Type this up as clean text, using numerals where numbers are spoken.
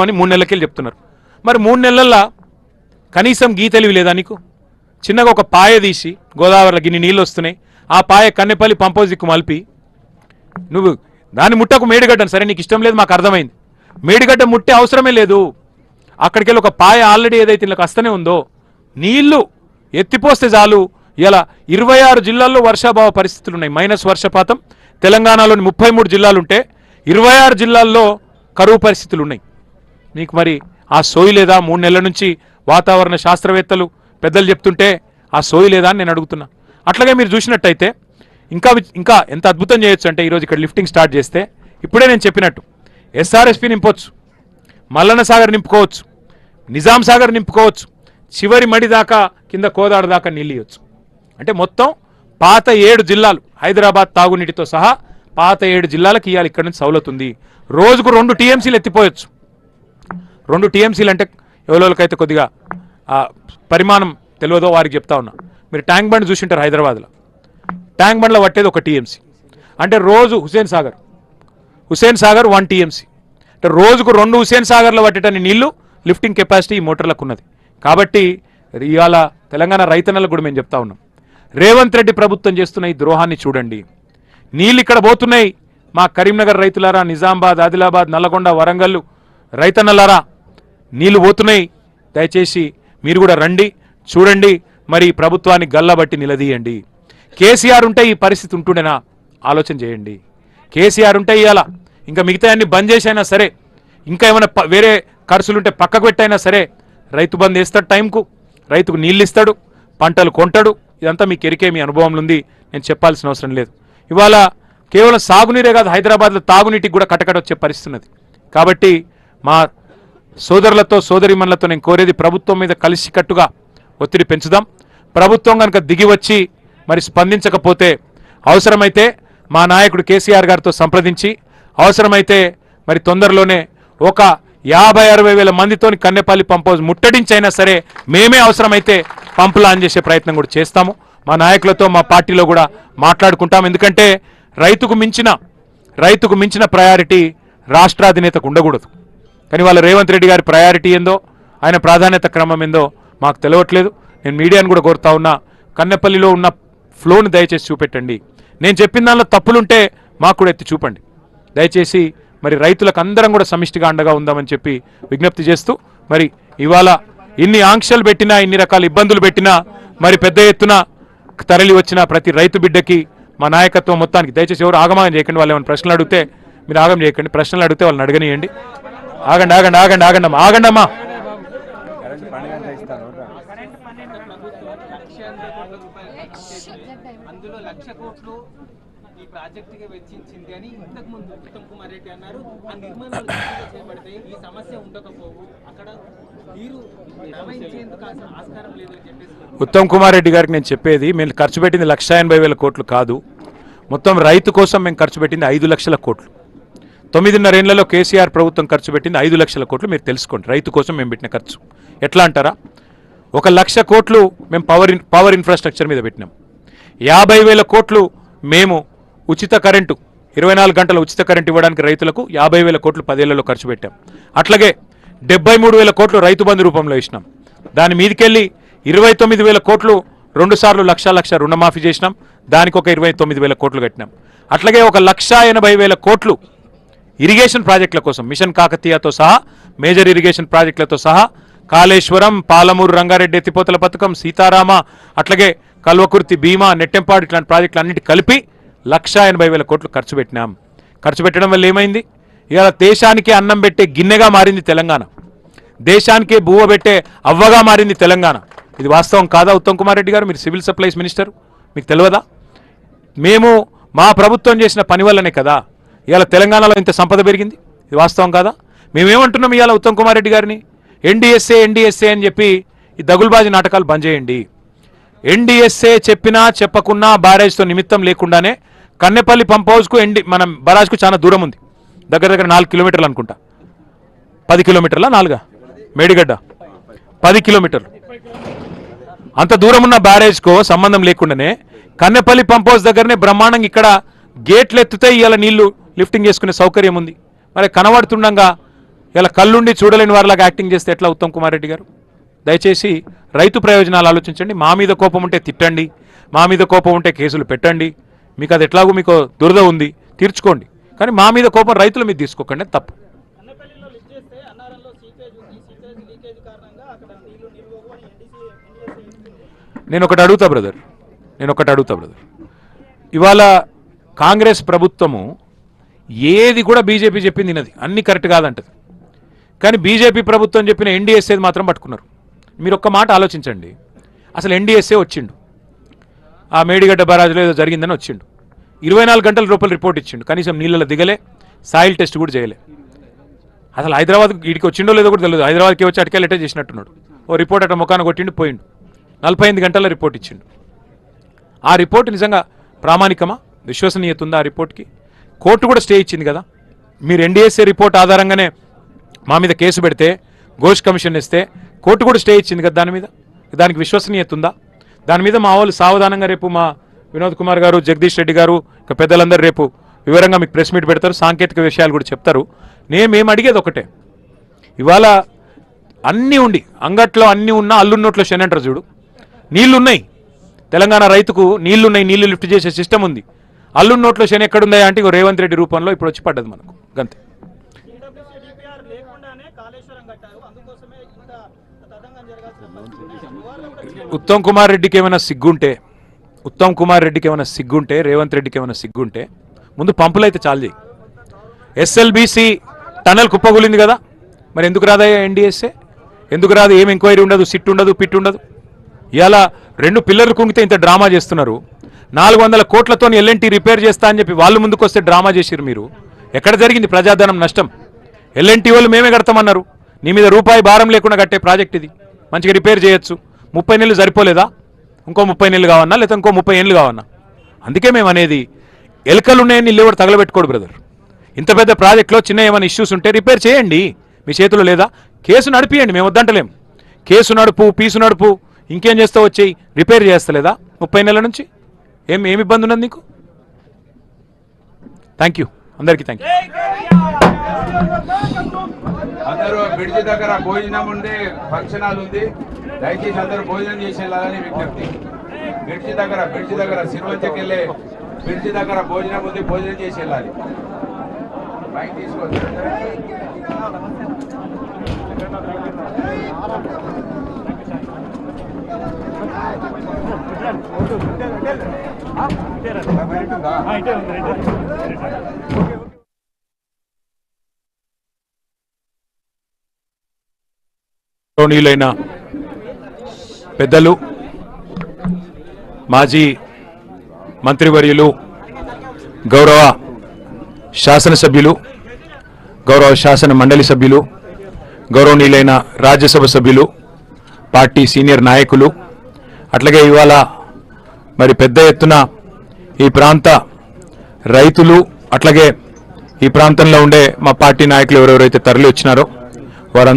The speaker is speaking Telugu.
అని 3 నెలలకెళ్ళి చెప్తున్నారు. మరి 3 నెలల్లో కనీసం గీతలివి లేదా నీకు? చిన్నగా ఒక పాయ తీసి గోదావరిలో గిన్ని నీళ్ళు వస్తున్నాయి, ఆ పాయ కన్నెపల్లి పంపోజ్ దిక్కు మలిపి నువ్వు దాన్ని ముట్టకు మేడిగడ్డను. సరే నీకు ఇష్టం లేదు, మాకు అర్థమైంది. మేడిగడ్డ ముట్టే అవసరమే లేదు. అక్కడికి వెళ్ళి ఒక పాయ ఆల్రెడీ ఏదైతే ఇళ్ళకి వస్తూనే ఉందో నీళ్లు ఎత్తిపోస్తే చాలు. ఇలా 26 జిల్లాల్లో వర్షాభావ పరిస్థితులు ఉన్నాయి, మైనస్ వర్షపాతం. తెలంగాణలోని 33 జిల్లాలుంటే 26 జిల్లాల్లో కరువు పరిస్థితులు ఉన్నాయి. మీకు మరి ఆ సోయి లేదా? 3 నెలల నుంచి వాతావరణ శాస్త్రవేత్తలు పెద్దలు చెప్తుంటే ఆ సోయి లేదా అని నేను అడుగుతున్నా. అట్లాగే మీరు చూసినట్టయితే ఇంకా ఎంత అద్భుతం చేయొచ్చు అంటే, ఈరోజు ఇక్కడ లిఫ్టింగ్ స్టార్ట్ చేస్తే ఇప్పుడే నేను చెప్పినట్టు ఎస్ఆర్ఎస్పి నింపొచ్చు, మల్లన్న సాగర్ నింపుకోవచ్చు, నిజాం సాగర్ నింపుకోవచ్చు, చివరి మడి దాకా కింద కోదాడ దాకా నీళ్ళు ఇవ్వచ్చు. అంటే మొత్తం పాత 7 జిల్లాలు హైదరాబాద్ తాగునీటితో సహా పాత 7 జిల్లాలకు ఇవ్వాలి ఇక్కడ నుంచి సౌలత్ ఉంది. రోజుకు 2 టీఎంసీలు ఎత్తిపోయొచ్చు. 2 టీఎంసీలు అంటే ఎవరికైతే కొద్దిగా పరిమాణం తెలియదో వారికి చెప్తా ఉన్నా. మీరు ట్యాంక్ బండ్ చూసింటారు హైదరాబాద్లో, ట్యాంక్ బండ్లో పట్టేది 1 టీఎంసీ. అంటే రోజు హుసేన్ సాగర్ 1 టీఎంసీ. అంటే రోజుకు 2 హుసేన్ సాగర్లో పట్టేటని నీళ్లు లిఫ్టింగ్ కెపాసిటీ ఈ మోటార్లకు ఉన్నది. కాబట్టి ఇవాళ తెలంగాణ రైతన్నలకు కూడా మేము చెప్తా ఉన్నాం, రేవంత్ రెడ్డి ప్రభుత్వం చేస్తున్న ఈ ద్రోహాన్ని చూడండి. నీళ్ళు ఇక్కడ పోతున్నాయి, మా కరీంనగర్ రైతులారా, నిజామాబాద్, ఆదిలాబాద్, నల్లగొండ, వరంగల్ రైతన్నలారా నీళ్లు పోతున్నాయి. దయచేసి మీరు కూడా రండి, చూడండి, మరి ప్రభుత్వాన్ని గల్లబట్టి నిలదీయండి. కేసీఆర్ ఉంటే ఈ పరిస్థితి ఉంటుండేనా ఆలోచన చేయండి. కేసీఆర్ ఉంటే ఇవాళ ఇంకా మిగతా అన్ని బంద్ చేసైనా సరే, ఇంకా ఏమైనా వేరే ఖర్చులుంటే పక్కకు పెట్టైనా సరే రైతు బంద్ వేస్తాడు, టైంకు రైతుకు నీళ్ళు ఇస్తాడు, పంటలు కొంటాడు. ఇదంతా మీకు ఎరికే, మీ అనుభవంలో ఉంది, నేను చెప్పాల్సిన అవసరం లేదు. ఇవాళ కేవలం సాగునీరే కాదు, హైదరాబాద్లో తాగునీటికి కూడా కటకట వచ్చే పరిస్థితి ఉన్నది. కాబట్టి మా సోదరులతో సోదరిమణులతో నేను కోరేది, ప్రభుత్వం మీద కలిసికట్టుగా ఒత్తిడి పెంచుదాం. ప్రభుత్వం కనుక దిగి వచ్చి మరి స్పందించకపోతే అవసరమైతే మా నాయకుడు కేసీఆర్ గారితో సంప్రదించి అవసరమైతే మరి తొందరలోనే ఒక 50-60 వేల మందితోని కన్నెపల్లి పంపోజ్ ముట్టడించైనా సరే మేమే అవసరమైతే పంపులు ఆన్ చేసే ప్రయత్నం కూడా చేస్తాము. మా నాయకులతో మా పార్టీలో కూడా మాట్లాడుకుంటాం. ఎందుకంటే రైతుకు మించిన ప్రయారిటీ రాష్ట్రాధినేతకు ఉండకూడదు. కానీ వాళ్ళ రేవంత్ రెడ్డి గారి ప్రయారిటీ ఏందో, ఆయన ప్రాధాన్యత క్రమం ఏందో మాకు తెలియట్లేదు. నేను మీడియాను కూడా కోరుతా ఉన్నా, కన్నెపల్లిలో ఉన్న ఫ్లోని దయచేసి చూపెట్టండి. నేను చెప్పిన దానిలో తప్పులుంటే మాకు కూడా ఎత్తి చూపండి దయచేసి. మరి రైతులకు అందరం కూడా సమిష్టిగా అండగా ఉందామని చెప్పి విజ్ఞప్తి చేస్తూ, మరి ఇవాళ ఇన్ని ఆంక్షలు పెట్టినా, ఇన్ని రకాల ఇబ్బందులు పెట్టినా, మరి పెద్ద ఎత్తున తరలి వచ్చిన ప్రతి రైతు బిడ్డకి మా నాయకత్వం మొత్తానికి దయచేసి ఎవరు ఆగమాగం చేయకండి. వాళ్ళు ఏమైనా ప్రశ్నలు అడిగితే మీరు ఆగం చేయకండి, ప్రశ్నలు అడిగితే వాళ్ళని అడగనియండి. ఆగండమ్మా. అందులో 1,00,000 కోట్లు ఈ ప్రాజెక్టుకి వెచ్చించింది అని ఇంతకు ముందు ఉత్తమ్ కుమార్ రెడ్డి అన్నారు. ఆ నిర్మాణాలు చేపడితే ఈ సమస్య ఉండకపోవు, అక్కడ నీరు ప్రవహించేందుకు ఆస్కారం లేదు అని చెప్పేసి ఉత్తమ్ కుమార్ రెడ్డి గారికి నేను చెప్పేది, మేము ఖర్చు పెట్టింది 1,80,000 కోట్లు కాదు. మొత్తం రైతు కోసం మేము ఖర్చు పెట్టింది 5 లక్షల కోట్లు. 9.5 ఏళ్లలో కేసీఆర్ ప్రభుత్వం ఖర్చు పెట్టింది 5 లక్షల కోట్లు. మీరు తెలుసుకోండి, రైతు కోసం మేము పెట్టిన ఖర్చు ఎట్లా అంటారా? 1,00,000 కోట్లు మేము పవర్ ఇన్ఫ్రాస్ట్రక్చర్ మీద పెట్టినాం. 50,000 కోట్లు మేము ఉచిత కరెంటు, 24 గంటల ఉచిత కరెంటు ఇవ్వడానికి రైతులకు 50,000 కోట్లు 10 ఏళ్లలో ఖర్చు పెట్టాం. అట్లాగే 73,000 కోట్లు రైతు బంధు రూపంలో ఇచ్చినాం. దాని మీదకెళ్ళి 29,000 కోట్లు 2 సార్లు లక్ష రుణమాఫీ చేసినాం. దానికి ఒక 29,000 కోట్లు కట్టినాం. అట్లాగే 1,80,000 కోట్లు ఇరిగేషన్ ప్రాజెక్టుల కోసం, మిషన్ కాకతీయతో సహా మేజర్ ఇరిగేషన్ ప్రాజెక్టులతో సహా కాళేశ్వరం, పాలమూరు రంగారెడ్డి ఎత్తిపోతల పథకం, సీతారామ, అట్లాగే కల్వకుర్తి, భీమా, నెట్టెంపాడు ఇట్లాంటి ప్రాజెక్టులు అన్నిటి కలిపి 1,80,000 కోట్లు ఖర్చు పెట్టినాం. ఖర్చు పెట్టడం వల్ల ఏమైంది? ఇవాళ దేశానికే అన్నం పెట్టే గిన్నెగా మారింది తెలంగాణ, దేశానికే బువ్వ పెట్టే అవ్వగా మారింది తెలంగాణ. ఇది వాస్తవం కాదా ఉత్తమ్ కుమార్ రెడ్డి గారు? మీరు సివిల్ సప్లైస్ మినిస్టర్, మీకు తెలియదా? మేము మా ప్రభుత్వం చేసిన పని వల్లనే కదా ఇవాళ తెలంగాణలో ఇంత సంపద పెరిగింది. ఇది వాస్తవం కాదా? మేమేమంటున్నాం ఇవాళ ఉత్తమ్ కుమార్ రెడ్డి గారిని? ఎన్డీఎస్ఏ అని చెప్పి ఈ దగులుబాజీ నాటకాలు బంద్ చేయండి. ఎన్డీఎస్ఏ చెప్పినా చెప్పకున్నా బ్యారేజ్తో నిమిత్తం లేకుండానే కన్నెపల్లి పంప్ హౌస్కు మన బరాజ్కు చాలా దూరం ఉంది, దగ్గర 4 కిలోమీటర్లు అనుకుంటా. 10 కిలోమీటర్ల 4 మేడిగడ్డ 10 కిలోమీటర్లు. అంత దూరం ఉన్న బ్యారేజ్కు సంబంధం లేకుండానే కన్నెపల్లి పంప్ హౌస్ దగ్గరనే బ్రహ్మాండంగా ఇక్కడ గేట్లు ఎత్తుతే ఇవాళ నీళ్లు లిఫ్టింగ్ చేసుకునే సౌకర్యం ఉంది. మరి కనబడుతుండగా ఇలా కళ్ళుండి చూడలేని వారిలాగా యాక్టింగ్ చేస్తే ఎట్లా ఉత్తమ్ కుమార్ రెడ్డి గారు? దయచేసి రైతు ప్రయోజనాలు ఆలోచించండి. మా మీద కోపం ఉంటే తిట్టండి, మా మీద కోపం ఉంటే కేసులు పెట్టండి. మీకు అది ఎట్లాగో మీకు దురద ఉంది, తీర్చుకోండి. కానీ మా మీద కోపం రైతుల మీద తీసుకోకండి, తప్పు. నేను ఒకటి అడుగుతా బ్రదర్, ఇవాళ కాంగ్రెస్ ప్రభుత్వము ఏది కూడా బీజేపీ చెప్పింది వినది, అన్ని కరెక్ట్ కాదంటది. కానీ బీజేపీ ప్రభుత్వం చెప్పిన ఎన్డీఎస్ఏది మాత్రం పట్టుకున్నారు. మీరు ఒక్క మాట ఆలోచించండి, అసలు ఎన్డీఎస్ఏ వచ్చిండు, ఆ మేడిగడ్డ బరాజ్లో ఏదో జరిగిందని వచ్చిండు, 24 గంటల రూపాయలు రిపోర్ట్ ఇచ్చిండు, కనీసం నీళ్ళలో దిగలే, సాయిల్ టెస్ట్ కూడా చేయలే. అసలు హైదరాబాద్ వీడికి వచ్చిండో లేదో కూడా తెలియదు, హైదరాబాద్కి వచ్చి అటుకెళ్ళి ఎట్టే చేసినట్టున్నాడు. ఓ రిపోర్ట్ అట్లా ముఖాన కొట్టిండు, పోయిండు. 48 గంటల రిపోర్ట్ ఇచ్చిండు. ఆ రిపోర్ట్ నిజంగా ప్రామాణికమా, విశ్వసనీయత ఉందా ఆ రిపోర్ట్కి? కోర్టు కూడా స్టే ఇచ్చింది కదా. మీరు ఎన్డీఎస్ఏ రిపోర్ట్ ఆధారంగానే మా మీద కేసు పెడితే, ఘోష్ కమిషన్ ఇస్తే కోర్టు కూడా స్టే ఇచ్చింది కదా దాని మీద. దానికి విశ్వసనీయత ఉందా? దాని మీద మా వాళ్ళు సావధానంగా రేపు మా వినోద్ కుమార్ గారు, జగదీష్ రెడ్డి గారు, ఇక పెద్దలందరూ రేపు వివరంగా మీకు ప్రెస్ మీట్ పెడతారు, సాంకేతిక విషయాలు కూడా చెప్తారు. మేము అడిగేది ఒకటే, ఇవాళ అన్నీ ఉండి అంగట్లో అన్నీ ఉన్నా అల్లున్నోట్లో శని అంటారు చూడు. నీళ్లున్నాయి, తెలంగాణ రైతుకు నీళ్లున్నాయి, నీళ్లు లిఫ్ట్ చేసే సిస్టమ్ ఉంది. అల్లున్నోట్లో శని ఎక్కడుందా అంటే ఇక రేవంత్ రెడ్డి రూపంలో ఇప్పుడు వచ్చి పడ్డది మనకు, గంతే. ఉత్తమ్ కుమార్ రెడ్డికి ఏమైనా సిగ్గుంటే, రేవంత్ రెడ్డికి ఏమైనా సిగ్గుంటే ముందు పంపులు అయితే చాలు చేయి. ఎస్ఎల్బీసీ టనల్ కుప్పగూలింది కదా, మరి ఎందుకు రాదా ఎన్డీఎస్ఏ? ఎందుకు రాదు? ఏం ఎంక్వైరీ ఉండదు, సిట్ ఉండదు, పిట్ ఉండదు. ఇలా 2 పిల్లర్లు కుంగితే ఇంత డ్రామా చేస్తున్నారు. 400 కోట్లతో ఎల్ఎన్టీ రిపేర్ చేస్తా అని చెప్పి వాళ్ళు ముందుకు వస్తే డ్రామా చేసిరు మీరు. ఎక్కడ జరిగింది ప్రజాధనం నష్టం? ఎల్ఎన్టీ వాళ్ళు మేమే కడతామన్నారు. నీ మీద రూపాయి భారం లేకుండా కట్టే ప్రాజెక్ట్ ఇది, మంచిగా రిపేర్ చేయొచ్చు. 30 నెలలు సరిపోలేదా? ఇంకో 30 నెలలు కావన్నా, లేదా ఇంకో 30 ఏళ్ళు కావన్నా? అందుకే మేము అనేది, ఎలకలు ఉన్నాయని లేవడు తగలబెట్టుకోడు బ్రదర్. ఇంత పెద్ద ప్రాజెక్ట్లో చిన్న ఏమైనా ఇష్యూస్ ఉంటే రిపేర్ చేయండి, మీ చేతిలో లేదా? కేసు నడిపియండి, మేము వద్దంటలేం. కేసు నడుపు, పీసు నడుపు, ఇంకేం చేస్తావు వచ్చేయి, రిపేర్ చేస్తలేదా 30 నెలల నుంచి? ఏమి ఇబ్బంది ఉన్నది నీకు? థ్యాంక్ యూ, అందరికీ థ్యాంక్ యూ. అందరూ బ్రిడ్జి దగ్గర భోజనం ఉంది, ఫంక్షన్ హాల్ ఉంది, దయచేసి అందరూ భోజనం చేసి వెళ్ళాలని విజ్ఞప్తి. బ్రిడ్జి దగ్గర సిరివంచకి వెళ్ళే బ్రిడ్జి దగ్గర భోజనం ఉంది, భోజనం చేసి వెళ్ళాలి. బయట తీసుకోవచ్చు. గౌరవనీయులైన పెద్దలు, మాజీ మంత్రివర్యులు, గౌరవ శాసనసభ్యులు, గౌరవ శాసన మండలి సభ్యులు, గౌరవనీయులైన రాజ్యసభ సభ్యులు, పార్టీ సీనియర్ నాయకులు, అట్లాగే ఇవాళ మరి పెద్ద ఎత్తున ఈ ప్రాంత రైతులు, అట్లాగే ఈ ప్రాంతంలో ఉండే మా పార్టీ నాయకులు ఎవరెవరైతే తరలి వచ్చినారో